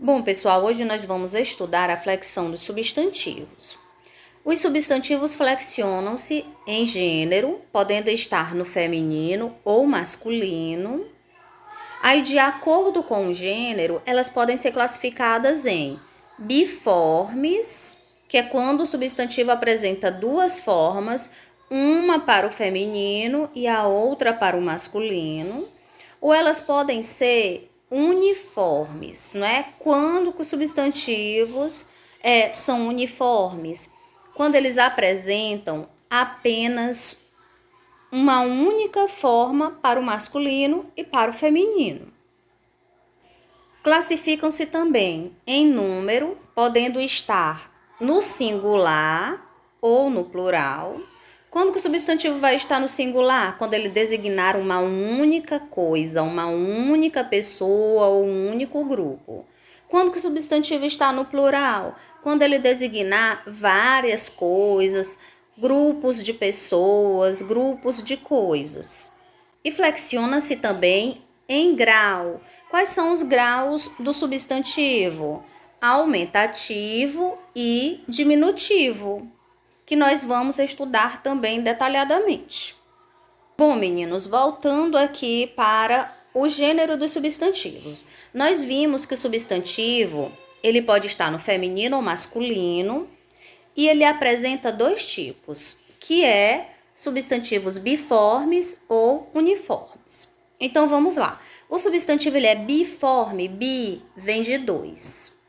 Bom, pessoal, hoje nós vamos estudar a flexão dos substantivos. Os substantivos flexionam-se em gênero, podendo estar no feminino ou masculino. Aí, de acordo com o gênero, elas podem ser classificadas em biformes, que é quando o substantivo apresenta duas formas, uma para o feminino e a outra para o masculino. Ou elas podem ser uniformes, não é? Quando os substantivos são uniformes, quando eles apresentam apenas uma única forma para o masculino e para o feminino. Classificam-se também em número, podendo estar no singular ou no plural. Quando que o substantivo vai estar no singular? Quando ele designar uma única coisa, uma única pessoa ou um único grupo. Quando que o substantivo está no plural? Quando ele designar várias coisas, grupos de pessoas, grupos de coisas. E flexiona-se também em grau. Quais são os graus do substantivo? Aumentativo e diminutivo, que nós vamos estudar também detalhadamente. Bom, meninos, voltando aqui para o gênero dos substantivos. Nós vimos que o substantivo, ele pode estar no feminino ou masculino, e ele apresenta dois tipos, que é substantivos biformes ou uniformes. Então, vamos lá. O substantivo ele é biforme, bi vem de dois.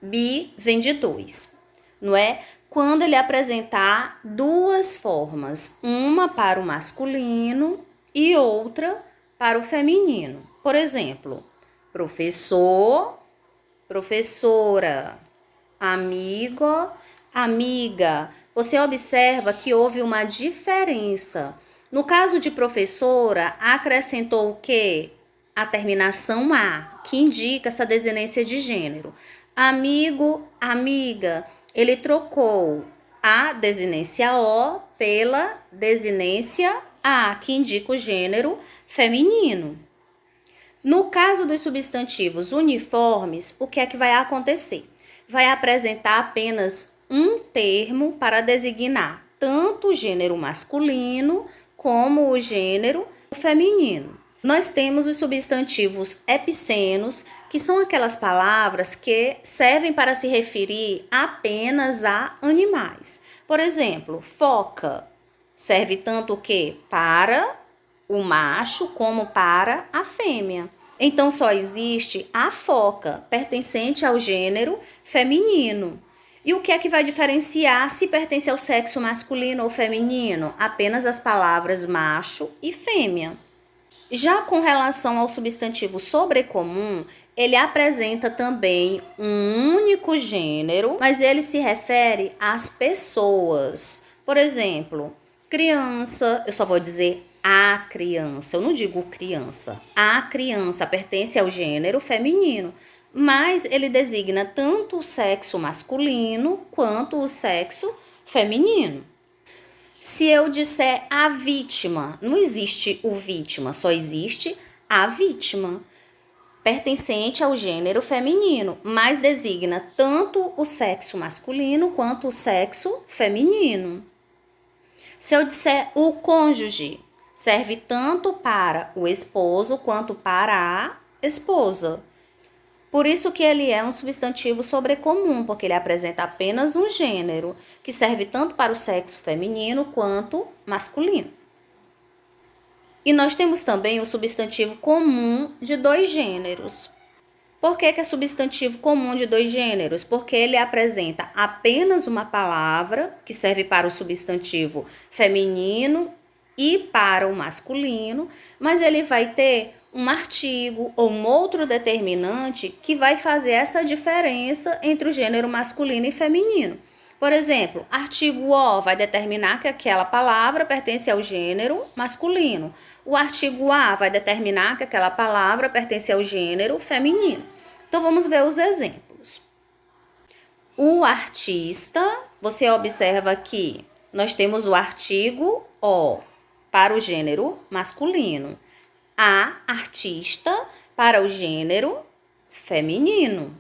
Bi vem de dois, não é? Quando ele apresentar duas formas, uma para o masculino e outra para o feminino. Por exemplo, professor, professora, amigo, amiga. Você observa que houve uma diferença. No caso de professora, acrescentou o quê? A terminação A, que indica essa desinência de gênero. Amigo, amiga, ele trocou a desinência O pela desinência A, que indica o gênero feminino. No caso dos substantivos uniformes, o que é que vai acontecer? Vai apresentar apenas um termo para designar tanto o gênero masculino como o gênero feminino. Nós temos os substantivos epicenos, que são aquelas palavras que servem para se referir apenas a animais. Por exemplo, foca serve tanto o quê? Para o macho como para a fêmea. Então, só existe a foca, pertencente ao gênero feminino. E o que é que vai diferenciar se pertence ao sexo masculino ou feminino? Apenas as palavras macho e fêmea. Já com relação ao substantivo sobrecomum, ele apresenta também um único gênero, mas ele se refere às pessoas. Por exemplo, criança, eu só vou dizer a criança, eu não digo criança. A criança pertence ao gênero feminino, mas ele designa tanto o sexo masculino quanto o sexo feminino. Se eu disser a vítima, não existe o vítima, só existe a vítima, pertencente ao gênero feminino, mas designa tanto o sexo masculino quanto o sexo feminino. Se eu disser o cônjuge, serve tanto para o esposo quanto para a esposa. Por isso que ele é um substantivo sobrecomum, porque ele apresenta apenas um gênero, que serve tanto para o sexo feminino quanto masculino. E nós temos também o substantivo comum de dois gêneros. Por que é substantivo comum de dois gêneros? Porque ele apresenta apenas uma palavra, que serve para o substantivo feminino e para o masculino, mas ele vai ter um artigo ou um outro determinante que vai fazer essa diferença entre o gênero masculino e feminino. Por exemplo, artigo O vai determinar que aquela palavra pertence ao gênero masculino. O artigo A vai determinar que aquela palavra pertence ao gênero feminino. Então, vamos ver os exemplos. O artista, você observa que nós temos o artigo O para o gênero masculino. A artista para o gênero feminino.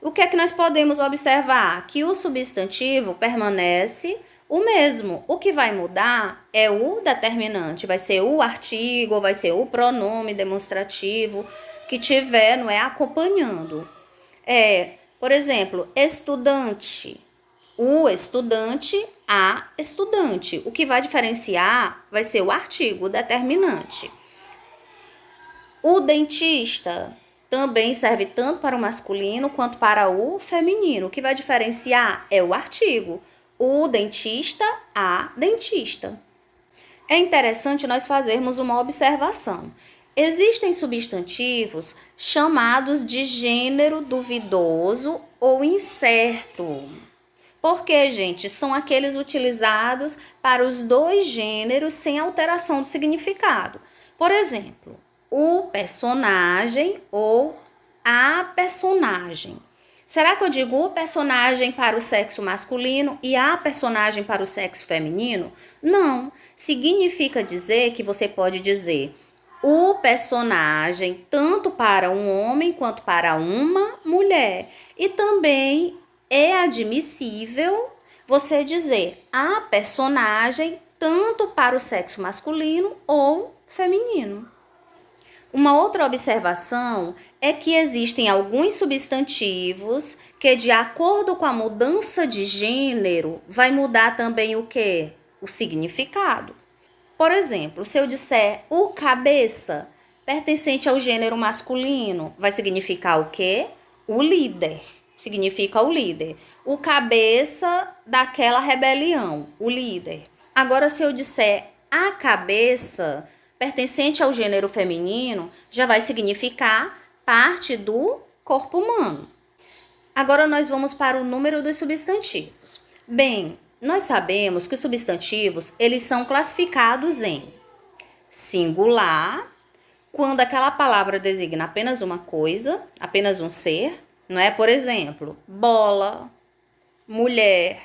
O que é que nós podemos observar? Que o substantivo permanece o mesmo. O que vai mudar é o determinante, vai ser o artigo, vai ser o pronome demonstrativo que tiver, não é, acompanhando. Por exemplo, estudante. O estudante, a estudante. O que vai diferenciar vai ser o artigo, o determinante. O dentista também serve tanto para o masculino quanto para o feminino. O que vai diferenciar é o artigo. O dentista, a dentista. É interessante nós fazermos uma observação. Existem substantivos chamados de gênero duvidoso ou incerto. Porque, gente, são aqueles utilizados para os dois gêneros sem alteração de significado. Por exemplo, o personagem ou a personagem. Será que eu digo o personagem para o sexo masculino e a personagem para o sexo feminino? Não. Significa dizer que você pode dizer o personagem tanto para um homem quanto para uma mulher. E também é admissível você dizer a personagem tanto para o sexo masculino ou feminino. Uma outra observação é que existem alguns substantivos que, de acordo com a mudança de gênero, vai mudar também o quê? O significado. Por exemplo, se eu disser o cabeça, pertencente ao gênero masculino, vai significar o quê? O líder. Significa o líder. O cabeça daquela rebelião, o líder. Agora, se eu disser a cabeça, pertencente ao gênero feminino, já vai significar parte do corpo humano. Agora nós vamos para o número dos substantivos. Bem, nós sabemos que os substantivos, eles são classificados em singular, quando aquela palavra designa apenas uma coisa, apenas um ser, não é? Por exemplo, bola, mulher.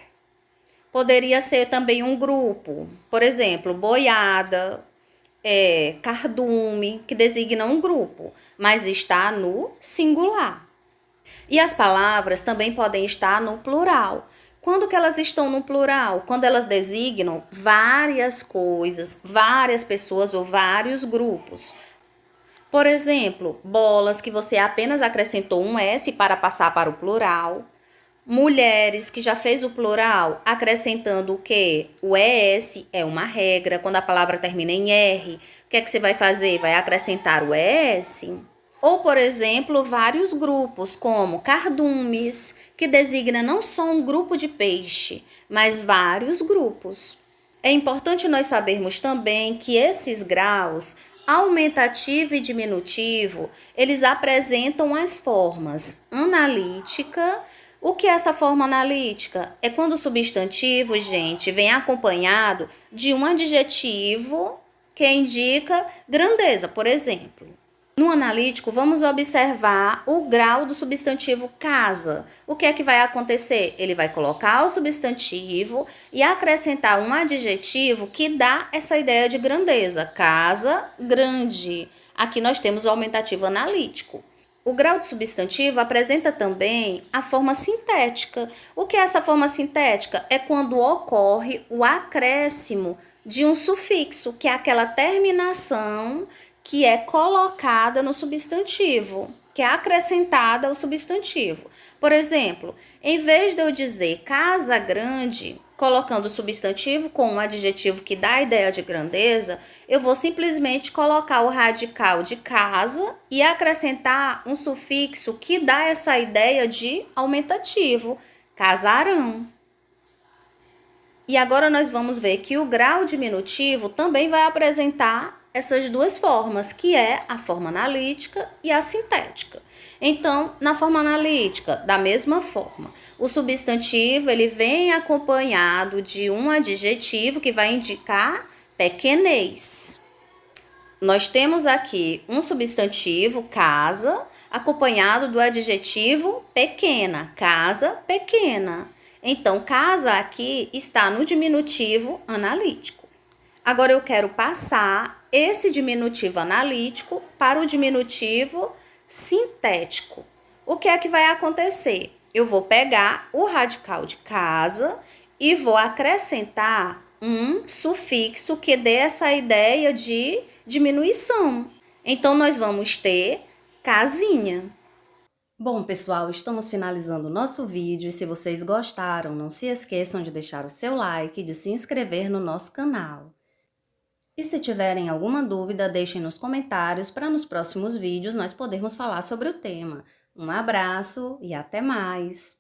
Poderia ser também um grupo, por exemplo, boiada, cardume, que designa um grupo, mas está no singular. E as palavras também podem estar no plural. Quando que elas estão no plural? Quando elas designam várias coisas, várias pessoas ou vários grupos. Por exemplo, bolas, que você apenas acrescentou um S para passar para o plural. Mulheres, que já fez o plural, acrescentando o quê? O ES é uma regra. Quando a palavra termina em R, o que é que você vai fazer? Vai acrescentar o ES. Ou, por exemplo, vários grupos, como cardumes, que designa não só um grupo de peixe, mas vários grupos. É importante nós sabermos também que esses graus, aumentativo e diminutivo, eles apresentam as formas analítica. O que é essa forma analítica? É quando o substantivo, gente, vem acompanhado de um adjetivo que indica grandeza, por exemplo. No analítico, vamos observar o grau do substantivo casa. O que é que vai acontecer? Ele vai colocar o substantivo e acrescentar um adjetivo que dá essa ideia de grandeza. Casa, grande. Aqui nós temos o aumentativo analítico. O grau de substantivo apresenta também a forma sintética. O que é essa forma sintética? É quando ocorre o acréscimo de um sufixo, que é aquela terminação que é colocada no substantivo, que é acrescentada ao substantivo. Por exemplo, em vez de eu dizer casa grande, colocando o substantivo com um adjetivo que dá a ideia de grandeza, eu vou simplesmente colocar o radical de casa e acrescentar um sufixo que dá essa ideia de aumentativo, casarão. E agora nós vamos ver que o grau diminutivo também vai apresentar essas duas formas, que é a forma analítica e a sintética. Então, na forma analítica, da mesma forma, o substantivo ele vem acompanhado de um adjetivo que vai indicar pequenez. Nós temos aqui um substantivo, casa, acompanhado do adjetivo pequena, casa pequena. Então, casa aqui está no diminutivo analítico. Agora eu quero passar esse diminutivo analítico para o diminutivo sintético. o que é que vai acontecer? Eu vou pegar o radical de casa e vou acrescentar um sufixo que dê essa ideia de diminuição. Então, nós vamos ter casinha. Bom, pessoal, estamos finalizando o nosso vídeo e se vocês gostaram, não se esqueçam de deixar o seu like e de se inscrever no nosso canal. E se tiverem alguma dúvida, deixem nos comentários para nos próximos vídeos nós podermos falar sobre o tema. Um abraço e até mais!